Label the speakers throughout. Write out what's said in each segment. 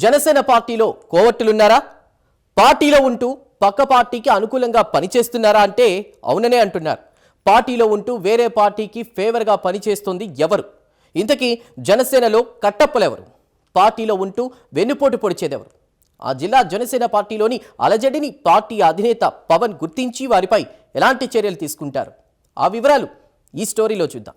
Speaker 1: జనసేన పార్టీలో కోవట్టులున్నారా? పార్టీలో ఉంటూ పక్క పార్టీకి అనుకూలంగా పనిచేస్తున్నారా అంటే అవుననే అంటున్నారు. పార్టీలో ఉంటూ వేరే పార్టీకి ఫేవర్గా పనిచేస్తుంది ఎవరు? ఇంతకీ జనసేనలో కట్టప్పలెవరు? పార్టీలో ఉంటూ వెన్నుపోటు పొడిచేదెవరు? ఆ జిల్లా జనసేన పార్టీలోని అలజడిని పార్టీ అధినేత పవన్ గుర్తించి వారిపై ఎలాంటి చర్యలు తీసుకుంటారు? ఆ వివరాలు ఈ స్టోరీలో చూద్దాం.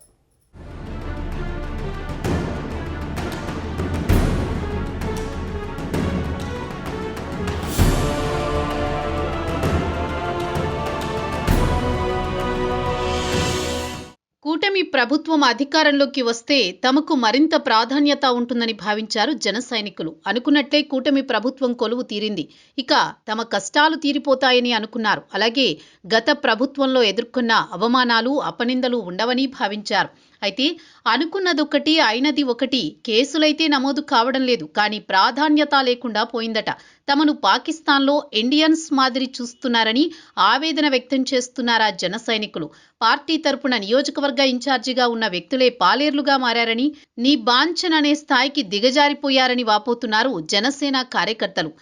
Speaker 2: కూటమి ప్రభుత్వం అధికారంలోకి వస్తే తమకు మరింత ప్రాధాన్యత ఉంటుందని భావించారు జన సైనికులు. అనుకున్నట్లే కూటమి ప్రభుత్వం కొలువు తీరింది. ఇక తమ కష్టాలు తీరిపోతాయని అనుకున్నారు. అలాగే గత ప్రభుత్వంలో ఎదుర్కొన్న అవమానాలు, అపనిందలు ఉండవని భావించారు. అయితే అనుకున్నదొకటి, అయినది ఒకటి. కేసులైతే నమోదు కావడం లేదు. కానీ ప్రాధాన్యత లేకుండా పోయిందట. తమను పాకిస్తాన్లో ఇండియన్స్ మాదిరి చూస్తున్నారని ఆవేదన వ్యక్తం చేస్తున్నారా జన సైనికులు. పార్టీ తరపున నియోజకవర్గ ఇన్ఛార్జిగా ఉన్న వ్యక్తులే పాలేర్లుగా మారారని, నీ బాంఛన్ అనే స్థాయికి దిగజారిపోయారని వాపోతున్నారు జనసేన కార్యకర్తలు.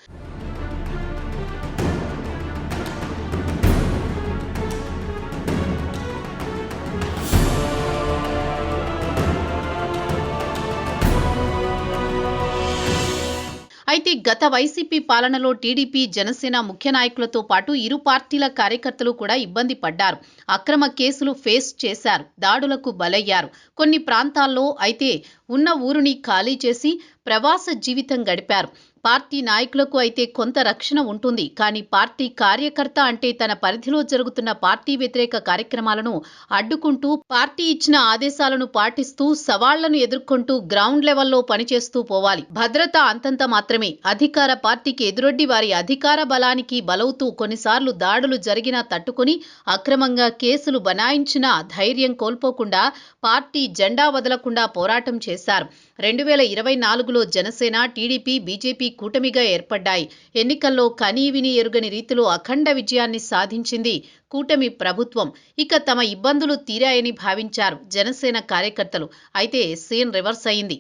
Speaker 2: అయితే గత వైసీపీ పాలనలో టీడీపీ, జనసేన ముఖ్య నాయకులతో పాటు ఇరు పార్టీల కార్యకర్తలు కూడా ఇబ్బంది పడ్డారు. అక్రమ కేసులు ఫేస్ చేశారు. దాడులకు బలయ్యారు. కొన్ని ప్రాంతాల్లో అయితే ఉన్న ఊరుని ఖాళీ చేసి ప్రవాస జీవితం గడిపారు. పార్టీ నాయకులకు అయితే కొంత రక్షణ ఉంటుంది. కానీ పార్టీ కార్యకర్త అంటే తన పరిధిలో జరుగుతున్న పార్టీ వ్యతిరేక కార్యక్రమాలను అడ్డుకుంటూ, పార్టీ ఇచ్చిన ఆదేశాలను పాటిస్తూ, సవాళ్లను ఎదుర్కొంటూ గ్రౌండ్ లెవెల్లో పనిచేస్తూ పోవాలి. భద్రత అంతంత మాత్రమే. అధికార పార్టీకి ఎదురొడ్డి వారి అధికార బలానికి బలవుతూ కొన్నిసార్లు దాడులు జరిగినా తట్టుకుని, అక్రమంగా కేసులు బనాయించినా ధైర్యం కోల్పోకుండా పార్టీ జెండా వదలకుండా పోరాటం చేశారు. 2024లో జనసేన, టీడీపీ, బీజేపీ కూటమిగా ఏర్పడ్డాయి. ఎన్నికల్లో కనీవిని ఎరుగని రీతిలో అఖండ విజయాన్ని సాధించింది కూటమి ప్రభుత్వం. ఇక తమ ఇబ్బందులు తీరాయని భావించారు జనసేన కార్యకర్తలు. అయితే సీన్ రివర్స్ అయింది.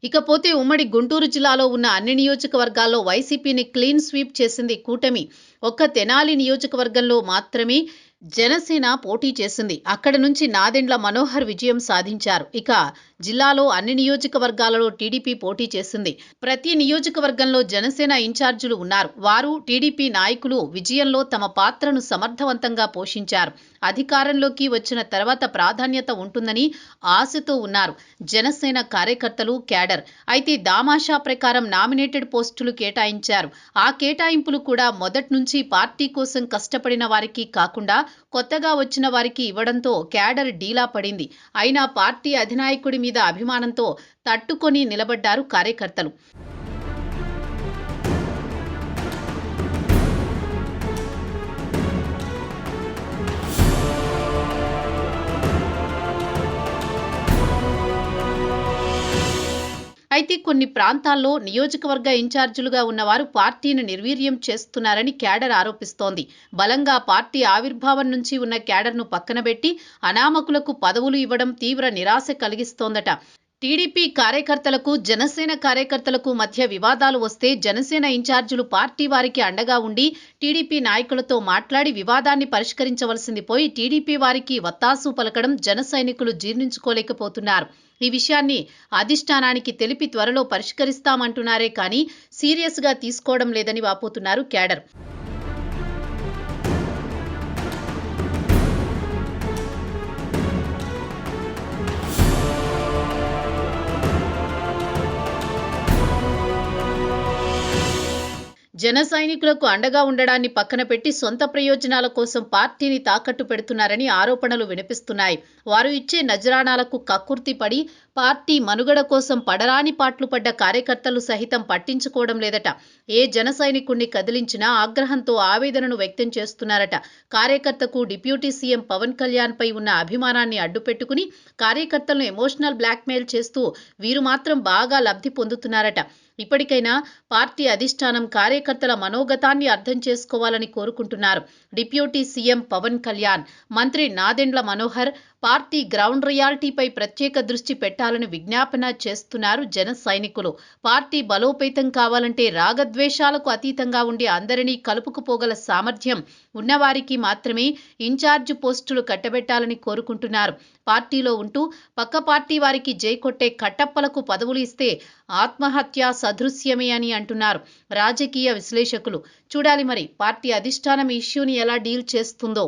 Speaker 2: ఇకపోతే ఉమ్మడి గుంటూరు జిల్లాలో ఉన్న అన్ని నియోజకవర్గాల్లో వైసీపీని క్లీన్ స్వీప్ చేసింది కూటమి. ఒక్క తెనాలి నియోజకవర్గంలో మాత్రమే జనసేన పోటీ చేసింది. అక్కడ నుంచి నాదెండ్ల మనోహర్ విజయం సాధించారు. ఇక జిల్లాలో అన్ని నియోజకవర్గాలలో టీడీపీ పోటీ చేసింది. ప్రతి నియోజకవర్గంలో జనసేన ఇన్ఛార్జీలు ఉన్నారు. వారు టీడీపీ నాయకులు విజయంలో తమ పాత్రను సమర్థవంతంగా పోషించారు. అధికారంలోకి వచ్చిన తర్వాత ప్రాధాన్యత ఉంటుందని ఆశతో ఉన్నారు జనసేన కార్యకర్తలు, క్యాడర్. అయితే దామాషా ప్రకారం నామినేటెడ్ పోస్టులు కేటాయించారు. ఆ కేటాయింపులు కూడా మొదటి నుంచి పార్టీ కోసం కష్టపడిన వారికి కాకుండా కొత్తగా వచ్చిన వారికి ఇవ్వడంతో క్యాడర్ డీలా పడింది. అయినా పార్టీ అధినాయకుడి మీద అభిమానంతో తట్టుకొని నిలబడ్డారు కార్యకర్తలు. అయితే కొన్ని ప్రాంతాల్లో నియోజకవర్గ ఇన్ఛార్జీలుగా ఉన్నవారు పార్టీని నిర్వీర్యం చేస్తున్నారని క్యాడర్ ఆరోపిస్తోంది. బలంగా పార్టీ ఆవిర్భావం నుంచి ఉన్న క్యాడర్ను పక్కనబెట్టి అనామకులకు పదవులు ఇవ్వడం తీవ్ర నిరాశ కలిగిస్తోందట. టీడీపీ కార్యకర్తలకు, జనసేన కార్యకర్తలకు మధ్య వివాదాలు వస్తే జనసేన ఇన్ఛార్జీలు పార్టీ వారికి అండగా ఉండి టీడీపీ నాయకులతో మాట్లాడి వివాదాన్ని పరిష్కరించవలసింది పోయి టీడీపీ వారికి వత్తాసు పలకడం జన సైనికులు జీర్ణించుకోలేకపోతున్నారు. ఈ విషయాన్ని అధిష్టానానికి తెలిపి త్వరలో పరిష్కరిస్తామంటున్నారే కానీ సీరియస్గా తీసుకోవడం లేదని వాపోతున్నారు క్యాడర్. జన సైనికులకు అండగా ఉండడాన్ని పక్కన పెట్టి సొంత ప్రయోజనాల కోసం పార్టీని తాకట్టు పెడుతున్నారని ఆరోపణలు వినిపిస్తున్నాయి. వారు ఇచ్చే నజరానాలకు కక్కుర్తి పడి పార్టీ మనుగడ కోసం పడరాని పాట్లు పడ్డ కార్యకర్తలు సహితం పట్టించుకోవడం లేదట. ఏ జన సైనికుణ్ణి కదిలించినా ఆగ్రహంతో ఆవేదనను వ్యక్తం చేస్తున్నారట. కార్యకర్తకు డిప్యూటీ సీఎం పవన్ కళ్యాణ్ పై ఉన్న అభిమానాన్ని అడ్డుపెట్టుకుని కార్యకర్తలను ఎమోషనల్ బ్లాక్మెయిల్ చేస్తూ వీరు మాత్రం బాగా లబ్ధి పొందుతున్నారట. ఇప్పటికైనా పార్టీ అధిష్టానం కార్యకర్తల మనోగతాన్ని అర్థం చేసుకోవాలని కోరుకుంటున్నారు డిప్యూటీ సీఎం పవన్ కళ్యాణ్. మంత్రి నాదెండ్ల మనోహర్ పార్టీ గ్రౌండ్ రియాలిటీపై ప్రత్యేక దృష్టి పెట్టాలని విజ్ఞాపన చేస్తున్నారు జన సైనికులు. పార్టీ బలోపేతం కావాలంటే రాగద్వేషాలకు అతీతంగా ఉండి అందరినీ కలుపుకుపోగల సామర్థ్యం ఉన్నవారికి మాత్రమే ఇన్ఛార్జ్ పోస్టులు కట్టబెట్టాలని కోరుకుంటున్నారు. పార్టీలో ఉంటూ పక్క పార్టీ వారికి జై కొట్టే కట్టప్పలకు పదవులు ఇస్తే ఆత్మహత్య సదృశ్యమే అని అంటున్నారు రాజకీయ విశ్లేషకులు. చూడాలి మరి పార్టీ అధిష్టానం ఈ ఇష్యూని ఎలా డీల్ చేస్తుందో.